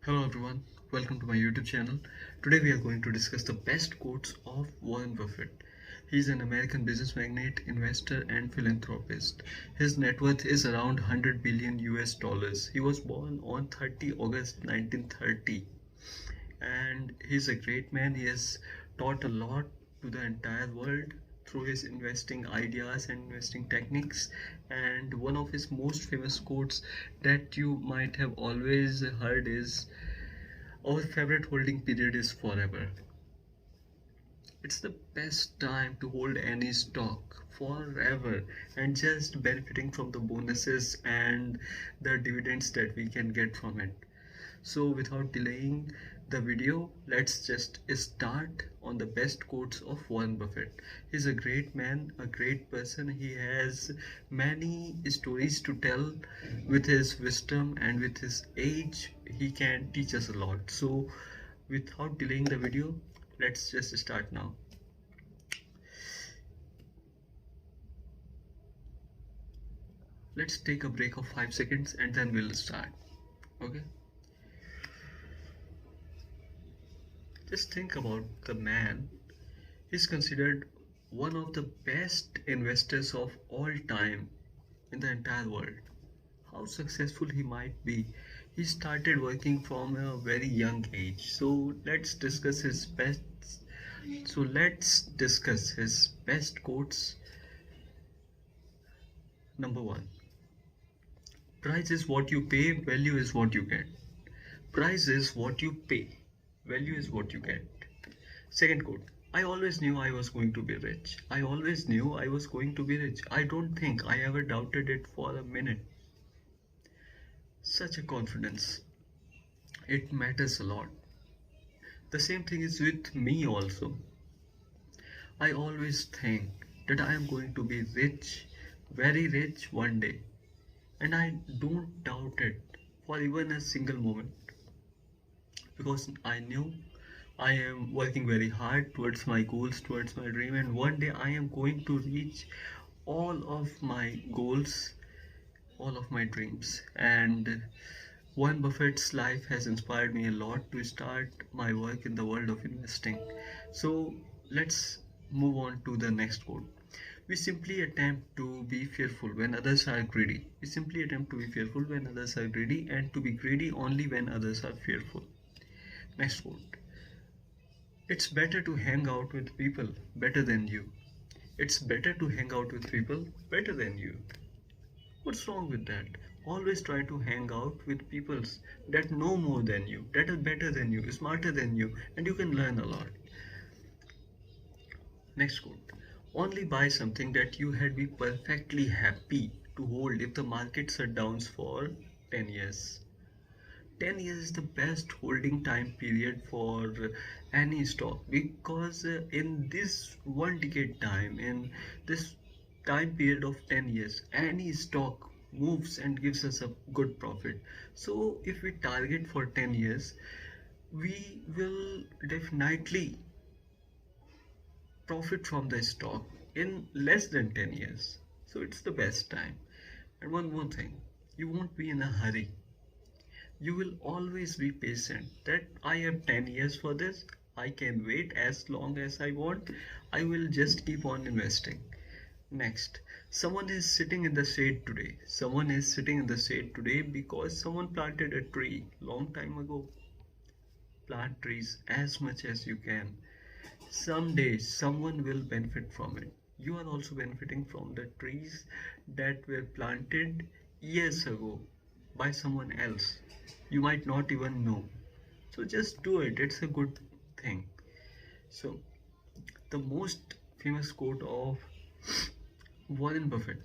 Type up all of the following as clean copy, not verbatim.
Hello everyone, welcome to my YouTube channel. Today we are going to discuss the best quotes of Warren Buffett. He is an American business magnate, investor and philanthropist. His net worth is around 100 billion US dollars. He was born on 30 August 1930 and he's a great man. He has taught a lot to the entire world through his investing ideas and investing techniques. And one of his most famous quotes that you might have always heard is, "Our favorite holding period is forever." It's the best time to hold any stock forever and just benefiting from the bonuses and the dividends that we can get from it. So without delaying the video, let's just start on the best quotes of Warren Buffett. He's a great man, a great person. He has many stories to tell. With his wisdom and with his age, he can teach us a lot. So without delaying the video, let's just start now. Let's take a break of 5 seconds and then we'll start. Okay? Just think about the man. He's considered one of the best investors of all time in the entire world. How successful he might be. He started working from a very young age. Let's discuss his best quotes. Number 1. Price is what you pay, value is what you get. Price is what you pay, value is what you get. Second quote. I always knew I was going to be rich. I always knew I was going to be rich. I don't think I ever doubted it for a minute. Such a confidence. It matters a lot. The same thing is with me also. I always think that I am going to be rich, very rich one day. And I don't doubt it for even a single moment. Because I knew I am working very hard towards my goals, towards my dream, and one day I am going to reach all of my goals, all of my dreams. And Warren Buffett's life has inspired me a lot to start my work in the world of investing. So let's move on to the next quote. We simply attempt to be fearful when others are greedy. We simply attempt to be fearful when others are greedy and to be greedy only when others are fearful. Next quote. It's better to hang out with people better than you. It's better to hang out with people better than you. What's wrong with that? Always try to hang out with people that know more than you, that are better than you, smarter than you, and you can learn a lot. Next quote. Only buy something that you had be perfectly happy to hold if the market shut down for 10 years. 10 years is the best holding time period for any stock, because in this 1 decade time, in this time period of 10 years, any stock moves and gives us a good profit. So if we target for 10 years, we will definitely profit from the stock in less than 10 years. So it's the best time. And one more thing, you won't be in a hurry. You will always be patient. That I have 10 years for this, I can wait as long as I want. I will just keep on investing. Next, someone is sitting in the shade today. Someone is sitting in the shade today because someone planted a tree long time ago. Plant trees as much as you can. Someday someone will benefit from it. You are also benefiting from the trees that were planted years ago by someone else. You might not even know. So just do it. It's a good thing. So the most famous quote of Warren Buffett.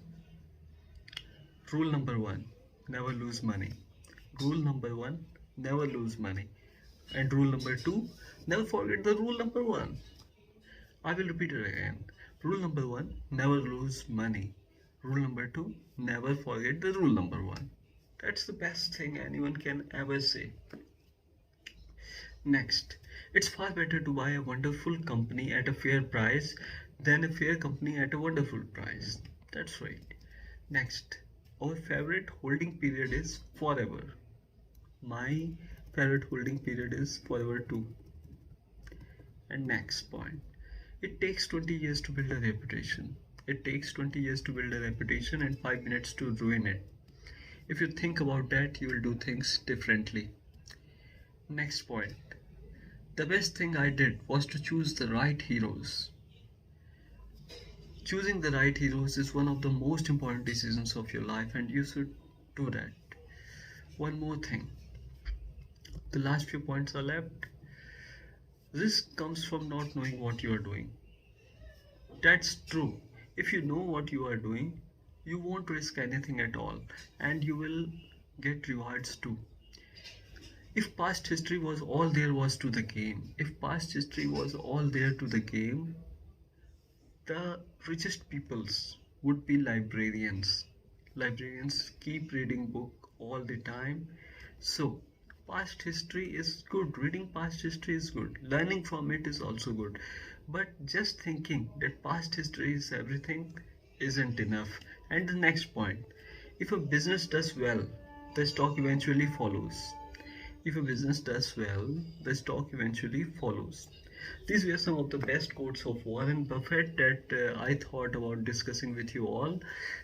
Rule number 1, never lose money. Rule number 1, never lose money. And rule number 2, never forget the rule number 1. I will repeat it again. Rule number 1, never lose money. Rule number 2, never forget the rule number 1. That's the best thing anyone can ever say. Next, it's far better to buy a wonderful company at a fair price than a fair company at a wonderful price. That's right. Next, our favorite holding period is forever. My Parrot holding period is forever too. And next point, it takes 20 years to build a reputation. It takes 20 years to build a reputation and 5 minutes to ruin it. If you think about that, you will do things differently. Next point, the best thing I did was to choose the right heroes. Choosing the right heroes is one of the most important decisions of your life, and you should do that. One more thing, the last few points are left. Risk comes from not knowing what you are doing. That's true. If you know what you are doing, you won't risk anything at all, and you will get rewards too. If past history was all there was to the game, if past history was all there to the game, the richest peoples would be librarians. Librarians keep reading book all the time. So past history is good. Reading past history is good. Learning from it is also good. But just thinking that past history is everything isn't enough. And the next point, if a business does well, the stock eventually follows. If a business does well, the stock eventually follows. These were some of the best quotes of Warren Buffett that I thought about discussing with you all.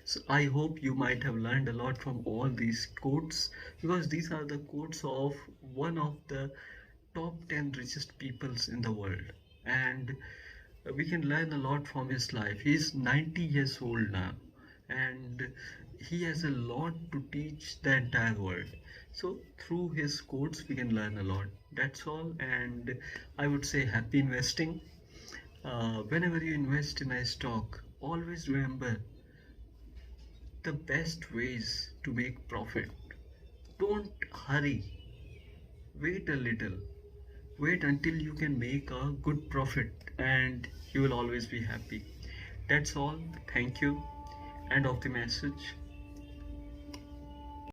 So I hope you might have learned a lot from all these quotes, because these are the quotes of one of the top 10 richest peoples in the world. And we can learn a lot from his life. He is 90 years old now, and he has a lot to teach the entire world. So through his quotes we can learn a lot. That's all, and I would say happy investing. Whenever you invest in a stock, always remember the best ways to make profit. Don't hurry, wait a little, wait until you can make a good profit, and you will always be happy. That's all. Thank you. End of the message.